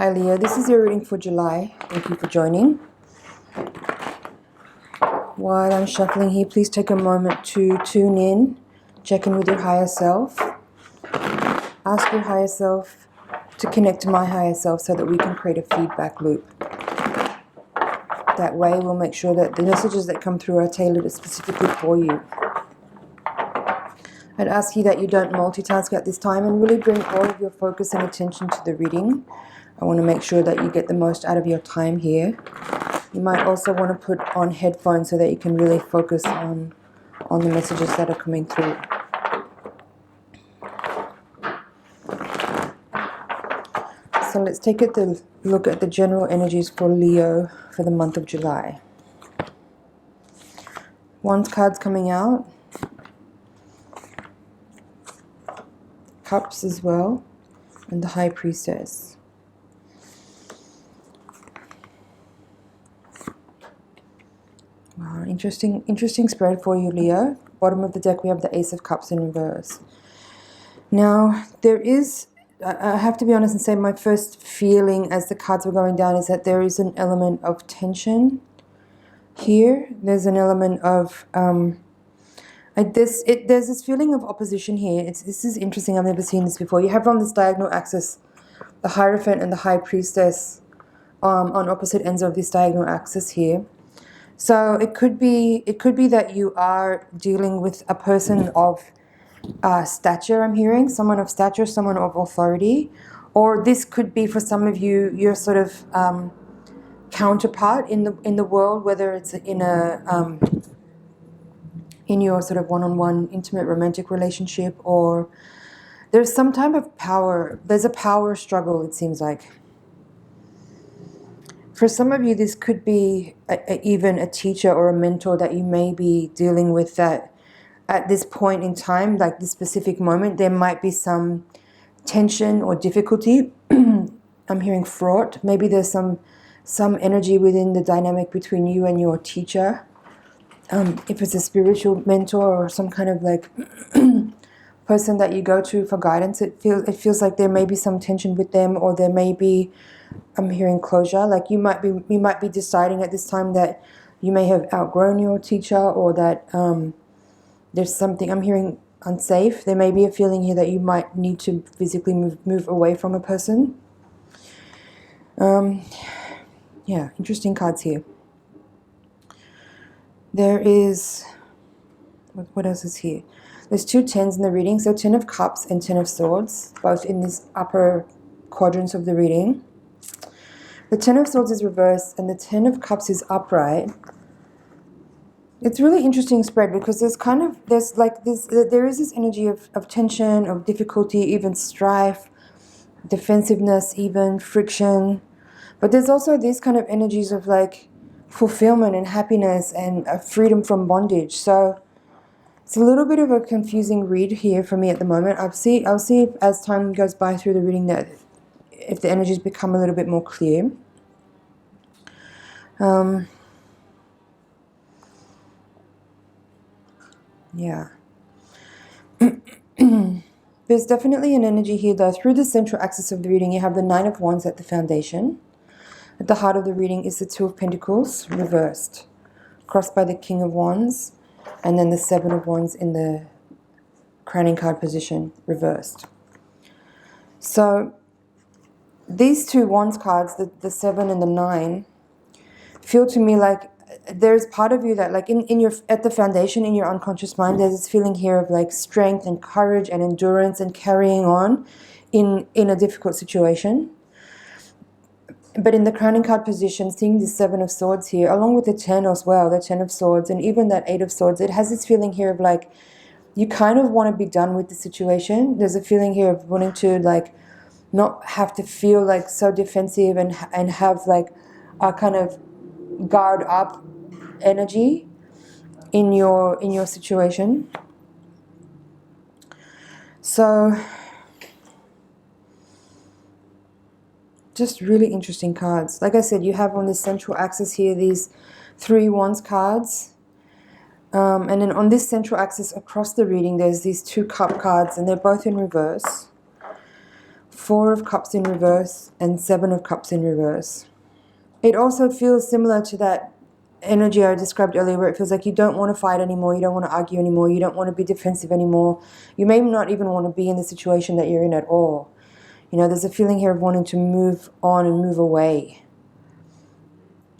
Hi Leo, this is your reading for July. Thank you for joining. While I'm shuffling here, please take a moment to tune in, check in with your higher self. Ask your higher self to connect to my higher self so that we can create a feedback loop. That way we'll make sure that the messages that come through are tailored specifically for you. I'd ask you that you don't multitask at this time and really bring all of your focus and attention to the reading. I want to make sure that you get the most out of your time here. You might also want to put on headphones so that you can really focus on the messages that are coming through. So let's take a look at the general energies for Leo for the month of July. Wands cards coming out. Cups as well. And the High Priestess. Wow, interesting spread for you, Leo. Bottom of the deck we have the Ace of Cups in reverse. Now, there is, I have to be honest and say my first feeling as the cards were going down is that there is an element of tension here. There's an element of, there's this feeling of opposition here. This is interesting, I've never seen this before. You have on this diagonal axis the Hierophant and the High Priestess on opposite ends of this diagonal axis here. So it could be that you are dealing with a person of stature, I'm hearing, someone of stature, someone of authority, or this could be for some of you your sort of counterpart in the world, whether it's in your sort of one-on-one intimate romantic relationship, or there's some type of power. There's a power struggle, it seems like. For some of you, this could be even a teacher or a mentor that you may be dealing with that at this point in time, like this specific moment, there might be some tension or difficulty. I'm hearing fraught. Maybe there's some energy within the dynamic between you and your teacher. If it's a spiritual mentor or some kind of like person that you go to for guidance, it feels like there may be some tension with them, or there may be, I'm hearing closure. Like you might be deciding at this time that you may have outgrown your teacher, or that there's something, I'm hearing unsafe. There may be a feeling here that you might need to physically move away from a person. Yeah, interesting cards here. There is, what else is here? There's two tens in the reading, so 10 of Cups and 10 of Swords, both in this upper quadrants of the reading. The 10 of Swords is reversed and the 10 of Cups is upright. It's really interesting spread because there is this energy of tension, of difficulty, even strife, defensiveness, even friction. But there's also these kind of energies of like fulfillment and happiness and freedom from bondage. So it's a little bit of a confusing read here for me at the moment. I'll see if, as time goes by through the reading, that if the energies become a little bit more clear. Yeah. There's definitely an energy here though. Through the central axis of the reading, you have the Nine of Wands at the foundation. At the heart of the reading is the Two of Pentacles reversed, crossed by the King of Wands, and then the Seven of Wands in the crowning card position reversed. So these two Wands cards, the 7 and the 9, feel to me like there's part of you that like in your, at the foundation, in your unconscious mind, there's this feeling here of like strength and courage and endurance and carrying on in a difficult situation. But in the crowning card position, seeing the 7 of Swords here, along with the 10 as well, the 10 of Swords, and even that 8 of Swords, it has this feeling here of like, you kind of want to be done with the situation. There's a feeling here of wanting to like not have to feel like so defensive and have like a kind of guard up energy in your situation. So just really interesting cards. Like I said, you have on this central axis here these 3 Wands cards. And then on this central axis across the reading, there's these 2 Cup cards, and they're both in reverse. Four of Cups in reverse and Seven of Cups in reverse. It also feels similar to that energy I described earlier, where it feels like you don't want to fight anymore, you don't want to argue anymore, you don't want to be defensive anymore. You may not even want to be in the situation that you're in at all. You know, there's a feeling here of wanting to move on and move away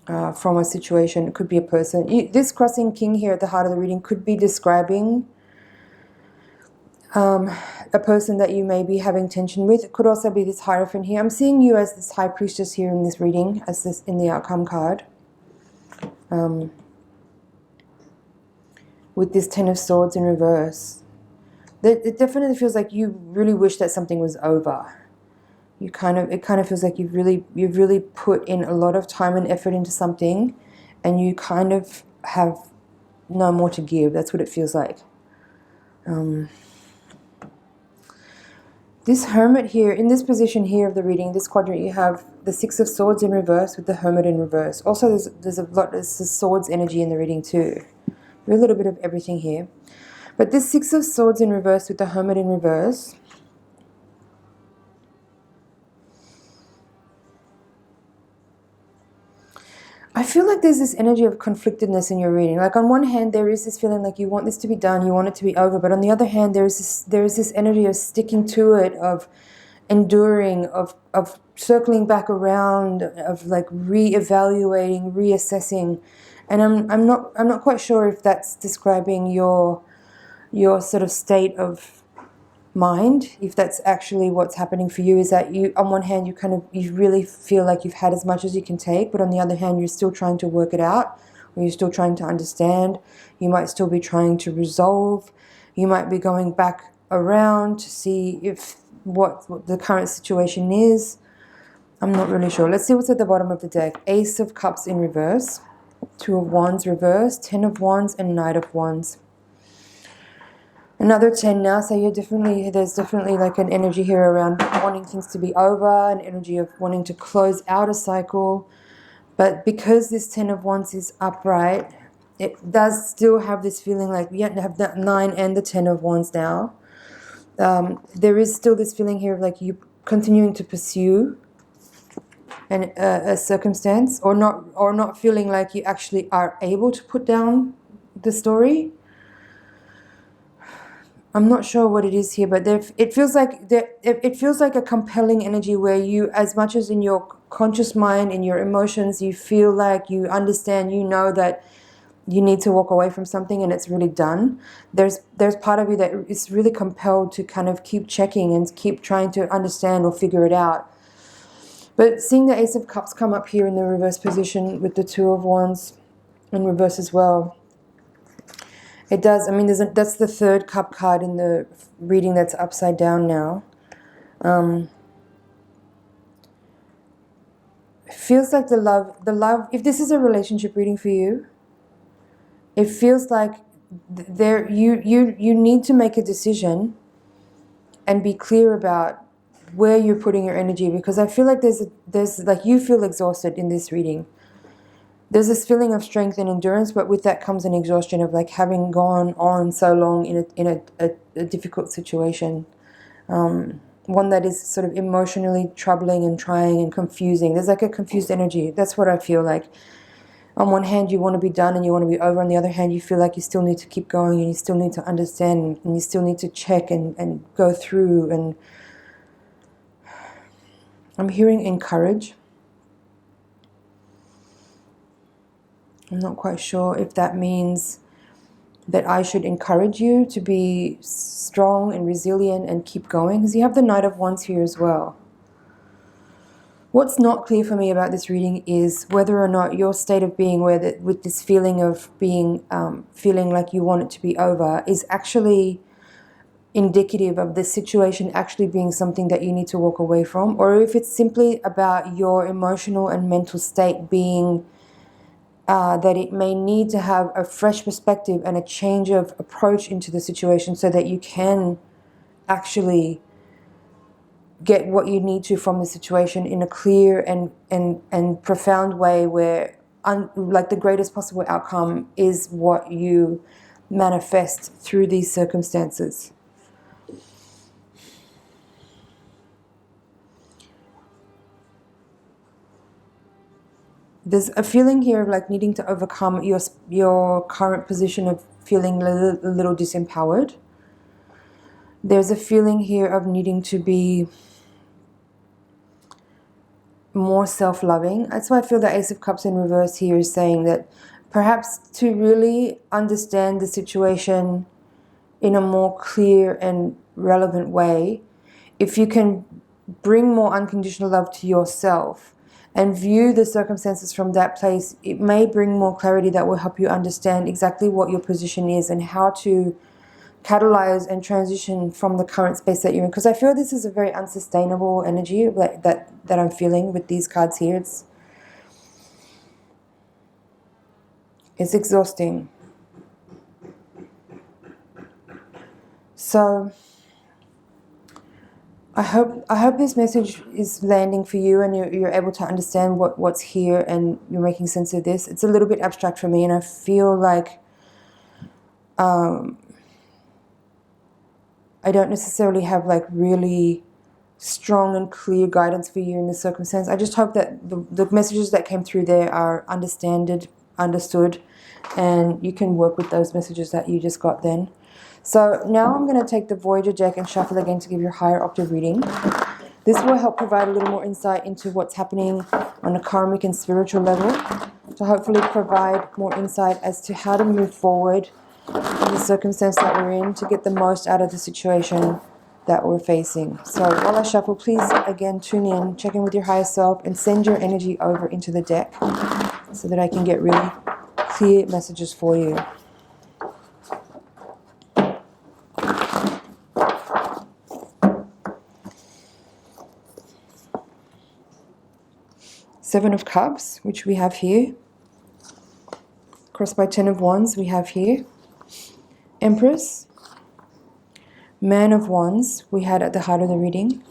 from a situation. It could be a person. This crossing king here at the heart of the reading could be describing a person that you may be having tension with. It could also be this Hierophant here. I'm seeing you as this High Priestess here in this reading, as this in the outcome card. With this Ten of Swords in reverse. It definitely feels like you really wish that something was over. It kind of feels like you've really put in a lot of time and effort into something, and you kind of have no more to give. That's what it feels like. This Hermit here, in this position here of the reading, this quadrant, you have the Six of Swords in reverse with the Hermit in reverse. Also, there's the Swords energy in the reading too. A little bit of everything here. But this Six of Swords in reverse with the Hermit in reverse, I feel like there's this energy of conflictedness in your reading. Like on one hand, there is this feeling like you want this to be done, you want it to be over. But on the other hand, there is this energy of sticking to it, of enduring, of circling back around, of like re-evaluating, reassessing. And I'm not quite sure if that's describing your sort of state of mind, if that's actually what's happening for you. Is that you, on one hand, you really feel like you've had as much as you can take, but on the other hand, you're still trying to work it out, or you're still trying to understand. You might still be trying to resolve. You might be going back around to see if what the current situation is. I'm not really sure. Let's see what's at the bottom of the deck. Ace of Cups in reverse, Two of Wands reverse, Ten of Wands, and Knight of Wands. Another 10 now, so there's definitely like an energy here around wanting things to be over, an energy of wanting to close out a cycle. But because this 10 of Wands is upright, it does still have this feeling like we have the 9 and the 10 of Wands now. There is still this feeling here of like you continuing to pursue a circumstance, or not feeling like you actually are able to put down the story. I'm not sure what it is here, but it feels like a compelling energy where you, as much as in your conscious mind, in your emotions, you feel like you understand, you know that you need to walk away from something and it's really done. There's part of you that is really compelled to kind of keep checking and keep trying to understand or figure it out. But seeing the Ace of Cups come up here in the reverse position with the Two of Wands in reverse as well, it does. I mean, that's the third cup card in the reading that's upside down now. It feels like the love. If this is a relationship reading for you, it feels like you need to make a decision and be clear about where you're putting your energy, because I feel like there's like you feel exhausted in this reading. There's this feeling of strength and endurance, but with that comes an exhaustion of like having gone on so long in a difficult situation, one that is sort of emotionally troubling and trying and confusing. There's like a confused energy. That's what I feel like. On one hand, you want to be done and you want to be over. On the other hand, you feel like you still need to keep going and you still need to understand and you still need to check and go through. And I'm hearing encourage. I'm not quite sure if that means that I should encourage you to be strong and resilient and keep going, because you have the Knight of Wands here as well. What's not clear for me about this reading is whether or not your state of being, with this feeling of being, feeling like you want it to be over, is actually indicative of the situation actually being something that you need to walk away from, or if it's simply about your emotional and mental state being that it may need to have a fresh perspective and a change of approach into the situation so that you can actually get what you need to from the situation in a clear and profound way where like the greatest possible outcome is what you manifest through these circumstances. There's a feeling here of like needing to overcome your current position of feeling a little disempowered. There's a feeling here of needing to be more self-loving. That's why I feel the Ace of Cups in reverse here is saying that perhaps to really understand the situation in a more clear and relevant way, if you can bring more unconditional love to yourself and view the circumstances from that place, it may bring more clarity that will help you understand exactly what your position is and how to catalyze and transition from the current space that you're in. Because I feel this is a very unsustainable energy that I'm feeling with these cards here. It's exhausting. So I hope this message is landing for you and you're able to understand what's here and you're making sense of this. It's a little bit abstract for me, and I feel like I don't necessarily have like really strong and clear guidance for you in this circumstance. I just hope that the messages that came through there are understood, and you can work with those messages that you just got then. So now I'm going to take the Voyager deck and shuffle again to give you a higher octave reading. This will help provide a little more insight into what's happening on a karmic and spiritual level, to hopefully provide more insight as to how to move forward in the circumstance that we're in to get the most out of the situation that we're facing. So while I shuffle, please again tune in, check in with your higher self, and send your energy over into the deck so that I can get really clear messages for you. Seven of Cups, which we have here, crossed by Ten of Wands, we have here Empress, Man of Wands, we had at the heart of the reading,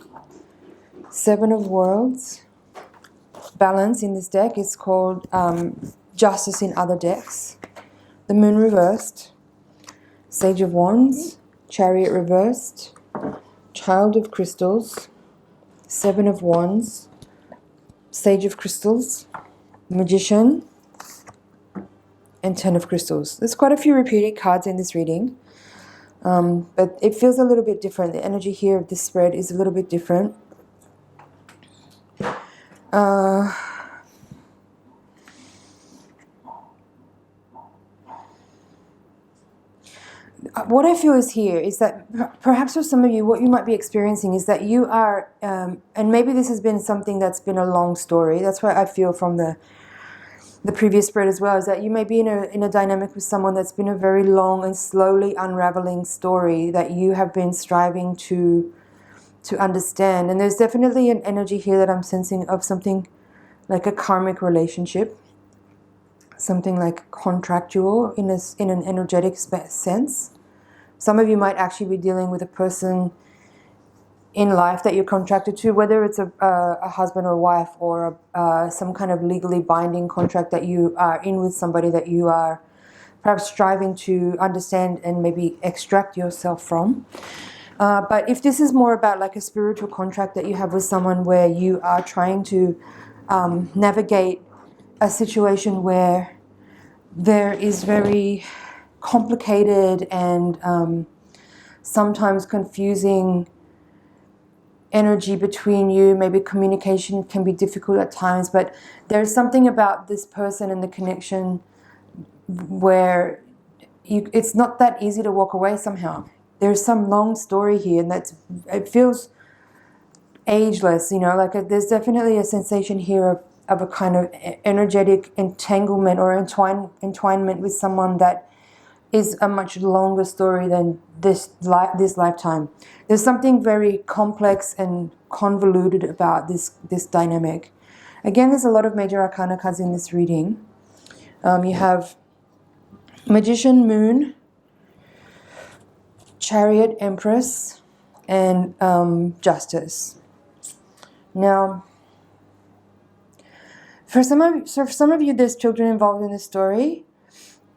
Seven of Worlds. Balance in this deck is called Justice in other decks. The Moon reversed, Sage of Wands, Chariot reversed, Child of Crystals, Seven of Wands, Sage of Crystals, Magician, and Ten of Crystals. There's quite a few repeated cards in this reading, but it feels a little bit different. The energy here of this spread is a little bit different. What I feel is here is that perhaps for some of you, what you might be experiencing is that you are, and maybe this has been something that's been a long story. That's what I feel from the previous spread as well, is that you may be in a dynamic with someone that's been a very long and slowly unraveling story that you have been striving to understand. And there's definitely an energy here that I'm sensing of something like a karmic relationship, something like contractual in an energetic sense. Some of you might actually be dealing with a person in life that you're contracted to, whether it's a husband or wife, or some kind of legally binding contract that you are in with somebody that you are perhaps striving to understand and maybe extract yourself from. But if this is more about like a spiritual contract that you have with someone where you are trying to navigate a situation where there is very complicated and sometimes confusing energy between you, maybe communication can be difficult at times, but there's something about this person and the connection where it's not that easy to walk away somehow. There's some long story here, and it feels ageless, like there's definitely a sensation here of a kind of energetic entanglement or entwinement with someone that is a much longer story than this lifetime. There's something very complex and convoluted about this dynamic. Again, there's a lot of major arcana cards in this reading. You have Magician, Moon, Chariot, Empress, and Justice. Now, for some of you, there's children involved in this story.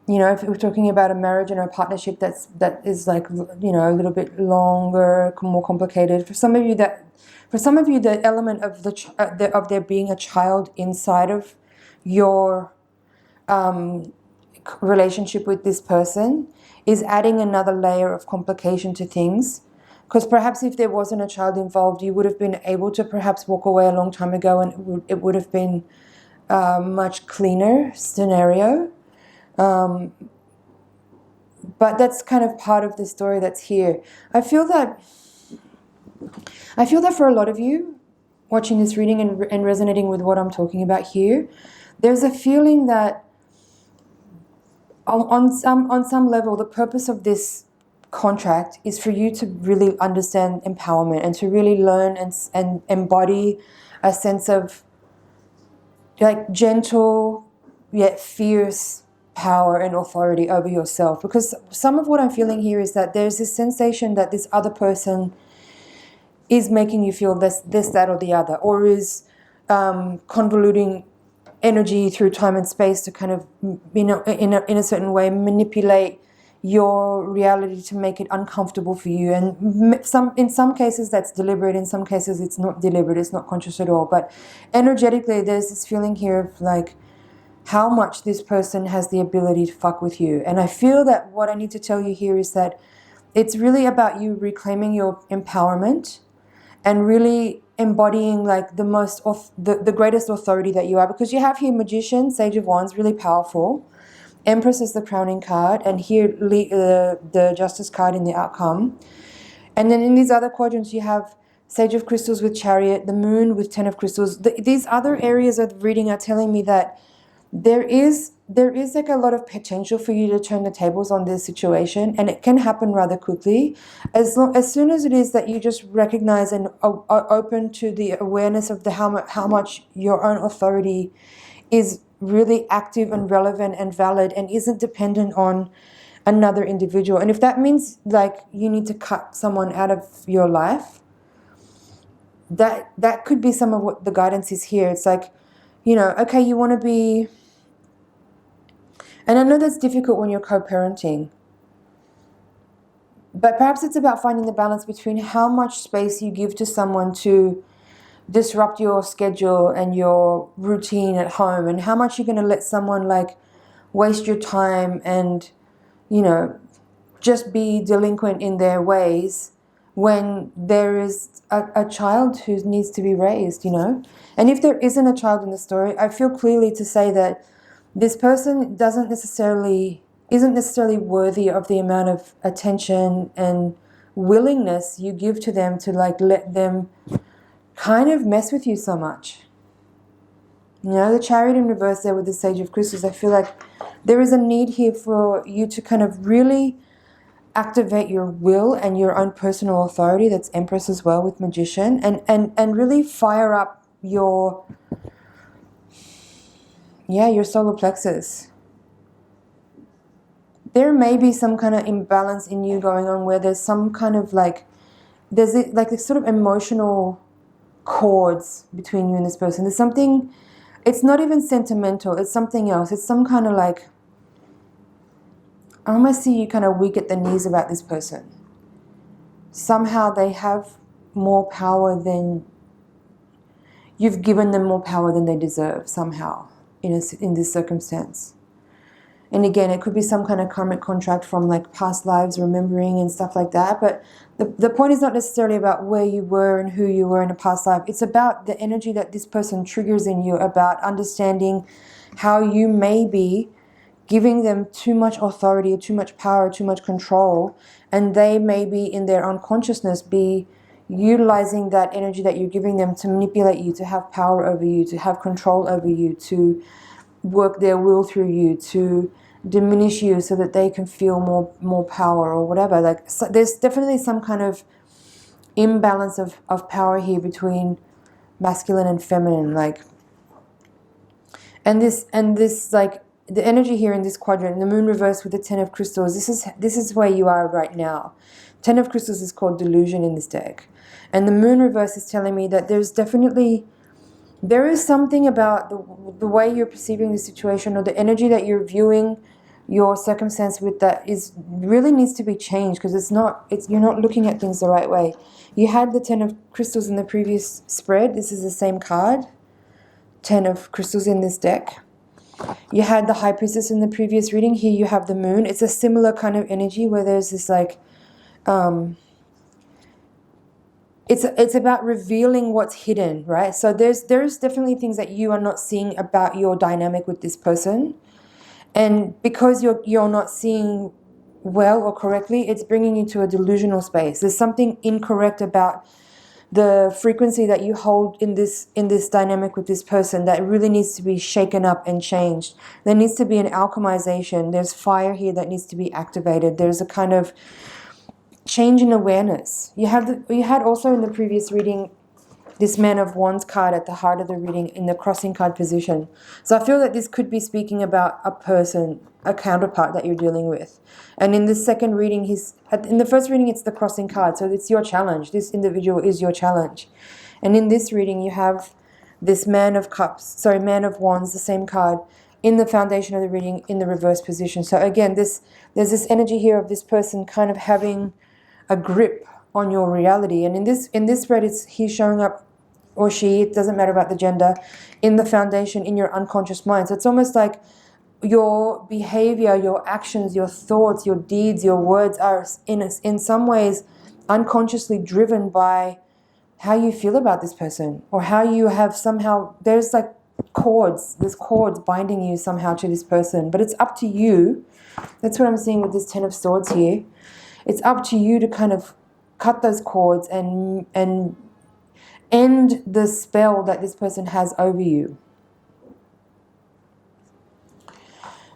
If we're talking about a marriage and a partnership that is like, a little bit longer, more complicated. For some of you, the element of of there being a child inside of your relationship with this person is adding another layer of complication to things. Because perhaps if there wasn't a child involved, you would have been able to perhaps walk away a long time ago, and it would have been a much cleaner scenario. But that's kind of part of the story that's here. I feel that for a lot of you watching this reading and resonating with what I'm talking about here, there's a feeling that on some level, the purpose of this contract is for you to really understand empowerment and to really learn and embody a sense of like gentle yet fierce power and authority over yourself. Because some of what I'm feeling here is that there's this sensation that this other person is making you feel this, that, or the other, or is convoluting energy through time and space to kind of, you know, in a certain way manipulate your reality to make it uncomfortable for you. And in some cases that's deliberate, in some cases it's not deliberate, it's not conscious at all. But energetically there's this feeling here of like how much this person has the ability to fuck with you. And I feel that what I need to tell you here is that it's really about you reclaiming your empowerment and really embodying like the greatest authority that you are. Because you have here Magician, Sage of Wands, really powerful. Empress is the crowning card, and here the Justice card in the outcome. And then in these other quadrants you have Sage of Crystals with Chariot, the Moon with Ten of Crystals. These other areas of the reading are telling me that there is like a lot of potential for you to turn the tables on this situation, and it can happen rather quickly as soon as it is that you just recognize and are open to the awareness of how much your own authority is really active and relevant and valid and isn't dependent on another individual. And if that means like you need to cut someone out of your life, that could be some of what the guidance is here. It's like, you know, okay, you want to be, and I know that's difficult when you're co-parenting, but perhaps it's about finding the balance between how much space you give to someone to disrupt your schedule and your routine at home, and how much you're going to let someone like waste your time and, you know, just be delinquent in their ways when there is a child who needs to be raised, you know. And if there isn't a child in the story, I feel clearly to say that this person isn't necessarily worthy of the amount of attention and willingness you give to them to like let them kind of mess with you so much. You know, the Chariot in reverse there with the Sage of Crystals, I feel like there is a need here for you to kind of really activate your will and your own personal authority. That's Empress as well with Magician, and really fire up your solar plexus. There may be some kind of imbalance in you going on where there's some kind of like, there's like this sort of emotional chords between you and this person. There's something, it's not even sentimental, it's something else. It's some kind of like, I almost see you kind of weak at the knees about this person. Somehow they have more power than, you've given them more power than they deserve somehow in this circumstance. And again, it could be some kind of karmic contract from like past lives, remembering and stuff like that. But the point is not necessarily about where you were and who you were in a past life. It's about the energy that this person triggers in you, about understanding how you may be giving them too much authority, too much power, too much control. And they may be in their unconsciousness be utilizing that energy that you're giving them to manipulate you, to have power over you, to have control over you, to work their will through you, to diminish you so that they can feel more power or whatever. Like, so there's definitely some kind of imbalance of power here between masculine and feminine, like, and this like the energy here in this quadrant, the Moon reverse with the Ten of Crystals, this is where you are right now. Ten of Crystals is called delusion in this deck, and the Moon reverse is telling me that there is something about the way you're perceiving the situation, or the energy that you're viewing your circumstance with, that really needs to be changed, because you're not looking at things the right way. You had the Ten of Crystals in the previous spread. This is the same card, Ten of Crystals in this deck. You had the High Priestess in the previous reading. Here you have the Moon. It's a similar kind of energy where there's this like, it's about revealing what's hidden, right? So there's definitely things that you are not seeing about your dynamic with this person, and because you're not seeing well or correctly, it's bringing you to a delusional space. There's something incorrect about the frequency that you hold in this dynamic with this person that really needs to be shaken up and changed. There needs to be an alchemization. There's fire here that needs to be activated. There's a kind of change in awareness. You had also in the previous reading this Man of Wands card at the heart of the reading in the crossing card position. So I feel that this could be speaking about a person, a counterpart that you're dealing with. And in this second reading, in the first reading, it's the crossing card. So it's your challenge. This individual is your challenge. And in this reading, you have this Man of Wands, the same card, in the foundation of the reading in the reverse position. So again, there's this energy here of this person kind of having a grip on your reality. And in this spread, he's showing up, or she, it doesn't matter about the gender, in the foundation, in your unconscious mind. So it's almost like your behavior, your actions, your thoughts, your deeds, your words are in some ways unconsciously driven by how you feel about this person, or how you have somehow, there's cords binding you somehow to this person. But it's up to you. That's what I'm seeing with this Ten of Swords here. It's up to you to kind of cut those cords and end the spell that this person has over you.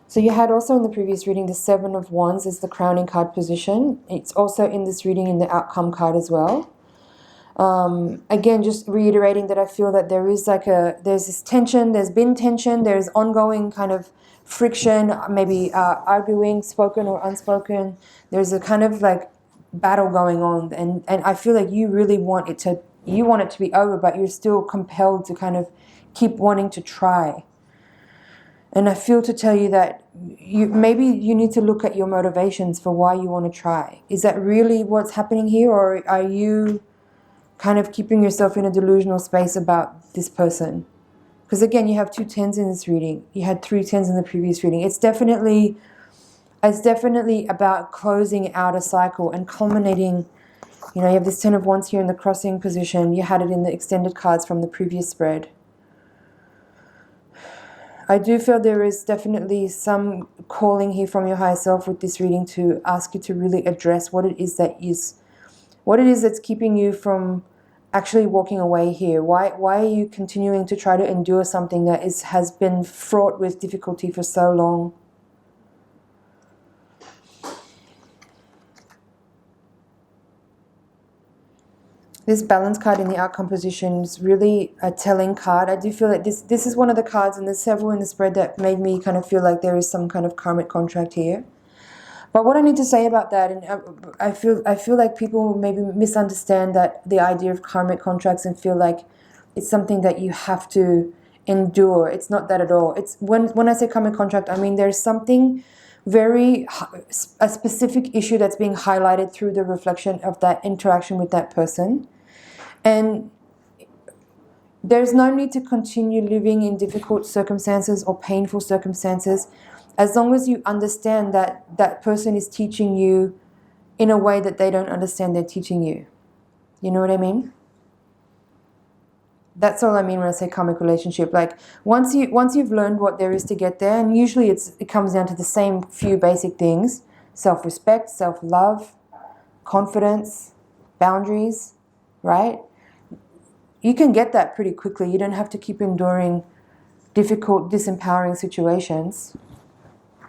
So you had also in the previous reading the Seven of Wands as the crowning card position. It's also in this reading in the outcome card as well. Again, just reiterating that I feel that there's this tension, there's been tension, there's ongoing kind of friction, maybe arguing, spoken or unspoken. There's a kind of like battle going on, and I feel like you really want it to be over, but you're still compelled to kind of keep wanting to try. And I feel to tell you that maybe you need to look at your motivations for why you want to try. Is that really what's happening here, or are you kind of keeping yourself in a delusional space about this person? Because again, you have 2 10s in this reading. You had 3 10s in the previous reading. It's definitely about closing out a cycle and culminating. You have this Ten of Wands here in the crossing position. You had it in the extended cards from the previous spread. I do feel there is definitely some calling here from your higher self with this reading to ask you to really address what it is that's keeping you from actually walking away here. Why are you continuing to try to endure something that has been fraught with difficulty for so long? This balance card in the outcome position is really a telling card. I do feel like this is one of the cards, and there's several in the spread that made me kind of feel like there is some kind of karmic contract here. But what I need to say about that, and I feel like people maybe misunderstand the idea of karmic contracts and feel like it's something that you have to endure. It's not that at all. It's when I say karmic contract, I mean there's something a specific issue that's being highlighted through the reflection of that interaction with that person. And there's no need to continue living in difficult circumstances or painful circumstances, as long as you understand that that person is teaching you in a way that they don't understand they're teaching you. You know what I mean? That's all I mean when I say karmic relationship. Like once you've learned what there is to get there, and usually it comes down to the same few basic things: self-respect, self-love, confidence, boundaries, right? You can get that pretty quickly. You don't have to keep enduring difficult, disempowering situations.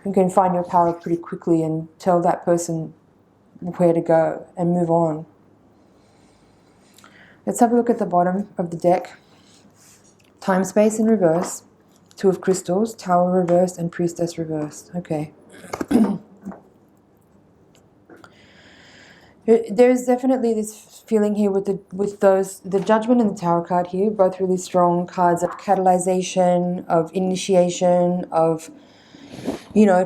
You can find your power pretty quickly and tell that person where to go and move on. Let's have a look at the bottom of the deck. Time, space in reverse, Two of Crystals, Tower reversed, and Priestess reversed. Okay. There's definitely this feeling here with the Judgment and the Tower card here, both really strong cards of catalyzation, of initiation, of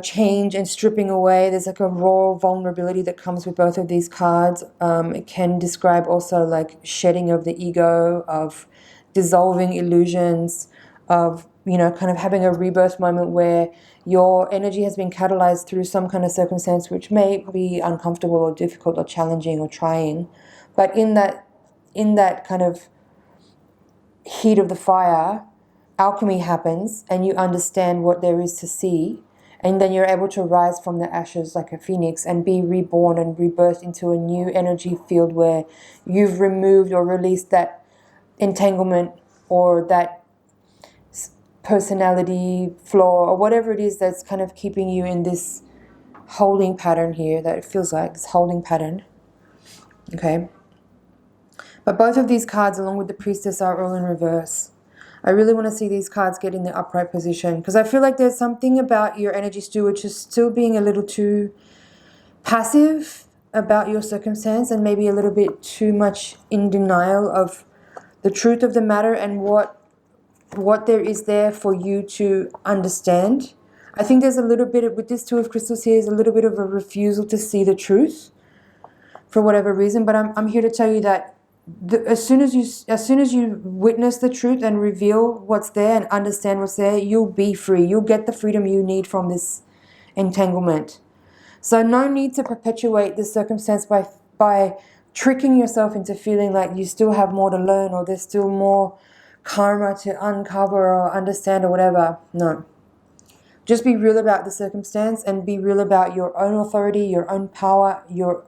change and stripping away. There's like a raw vulnerability that comes with both of these cards. It can describe also like shedding of the ego, of dissolving illusions, of you know, kind of having a rebirth moment where your energy has been catalyzed through some kind of circumstance which may be uncomfortable or difficult or challenging or trying. But in that kind of heat of the fire, alchemy happens and you understand what there is to see. And then you're able to rise from the ashes like a phoenix and be reborn and rebirthed into a new energy field where you've removed or released that entanglement or that personality flaw or whatever it is that's kind of keeping you in this holding pattern here, that it feels like this holding pattern. Okay. But both of these cards, along with the priestess, are all in reverse. I really want to see these cards get in the upright position because I feel like there's something about your energy stew which is still being a little too passive about your circumstance and maybe a little bit too much in denial of the truth of the matter and what there is there for you to understand. I think there's a little bit, with this Two of Crystals here, is a little bit of a refusal to see the truth for whatever reason. But I'm here to tell you that as soon as you witness the truth and reveal what's there and understand what's there, you'll be free. You'll get the freedom you need from this entanglement. So no need to perpetuate this circumstance by tricking yourself into feeling like you still have more to learn or there's still more karma to uncover or understand or whatever. No. Just be real about the circumstance and be real about your own authority, your own power, your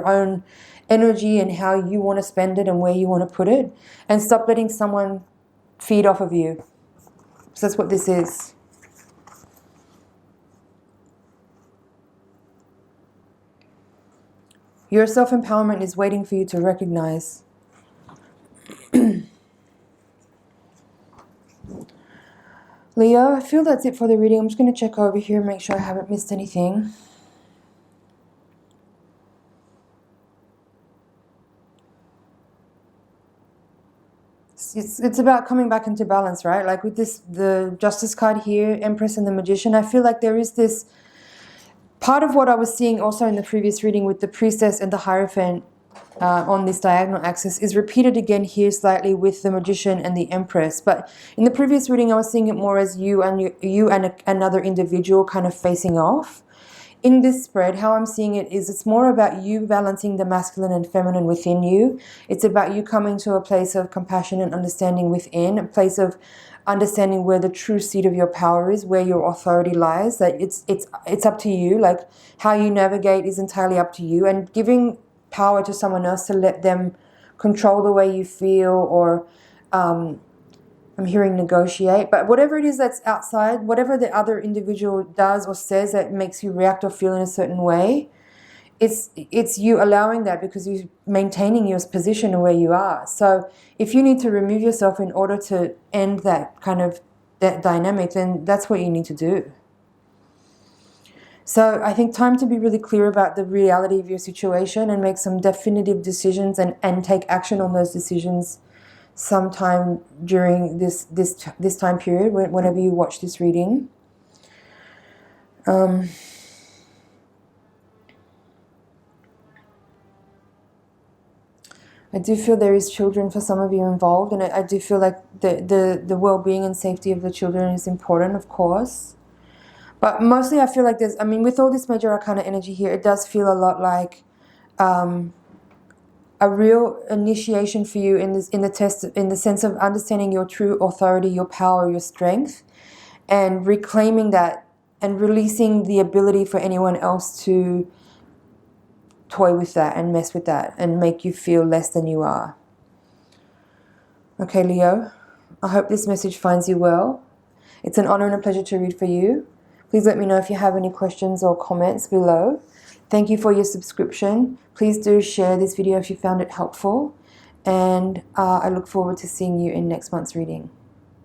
own energy and how you want to spend it and where you want to put it. And stop letting someone feed off of you. So that's what this is. Your self-empowerment is waiting for you to recognize. Leo, I feel that's it for the reading. I'm just going to check over here and make sure I haven't missed anything. It's about coming back into balance, right? Like with this, the Justice card here, Empress and the Magician, I feel like there is this part of what I was seeing also in the previous reading with the Priestess and the Hierophant on this diagonal axis is repeated again here slightly with the Magician and the Empress. But in the previous reading, I was seeing it more as you and another individual kind of facing off. In this spread, how I'm seeing it is it's more about you balancing the masculine and feminine within you. It's about you coming to a place of compassion and understanding within, a place of understanding where the true seat of your power is, where your authority lies. That it's up to you. Like how you navigate is entirely up to you, and giving power to someone else to let them control the way you feel, or I'm hearing negotiate, but whatever it is that's outside, whatever the other individual does or says that makes you react or feel in a certain way, it's you allowing that because you're maintaining your position where you are. So if you need to remove yourself in order to end that kind of that dynamic, then that's what you need to do. So I think time to be really clear about the reality of your situation and make some definitive decisions and take action on those decisions sometime during this time period, whenever you watch this reading. I do feel there is children for some of you involved, and I do feel like the well-being and safety of the children is important, of course. But mostly I feel like with all this major arcana energy here, it does feel a lot like a real initiation for you in the sense of understanding your true authority, your power, your strength, and reclaiming that and releasing the ability for anyone else to toy with that and mess with that and make you feel less than you are. Okay, Leo, I hope this message finds you well. It's an honor and a pleasure to read for you. Please let me know if you have any questions or comments below. Thank you for your subscription. Please do share this video if you found it helpful. And I look forward to seeing you in next month's reading.